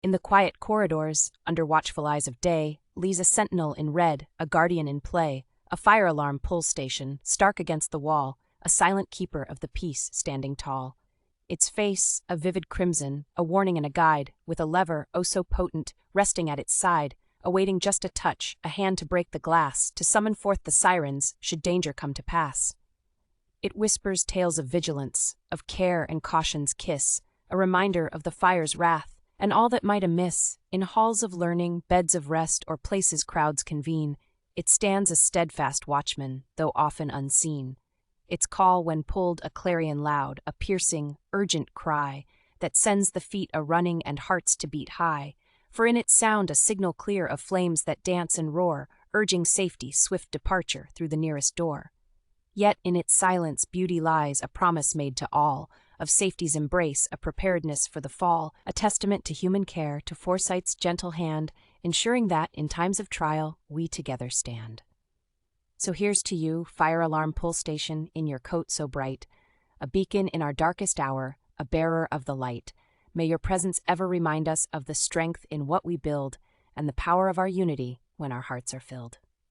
In the quiet corridors, under watchful eyes of day, leads a sentinel in red, a guardian in play, a fire alarm pull station, stark against the wall, a silent keeper of the peace standing tall. Its face, a vivid crimson, a warning and a guide, with a lever, oh so potent, resting at its side, awaiting just a touch, a hand to break the glass, to summon forth the sirens, should danger come to pass. It whispers tales of vigilance, of care and caution's kiss, a reminder of the fire's wrath, and all that might amiss. In halls of learning, beds of rest, or places crowds convene, it stands a steadfast watchman, though often unseen. Its call when pulled a clarion loud, a piercing, urgent cry, that sends the feet a-running and hearts to beat high, for in its sound a signal clear of flames that dance and roar, urging safety, swift departure through the nearest door. Yet in its silence beauty lies, a promise made to all, of safety's embrace, a preparedness for the fall, a testament to human care, to foresight's gentle hand, ensuring that, in times of trial, we together stand. So here's to you, fire alarm pull station, in your coat so bright, a beacon in our darkest hour, a bearer of the light. May your presence ever remind us of the strength in what we build, and the power of our unity when our hearts are filled.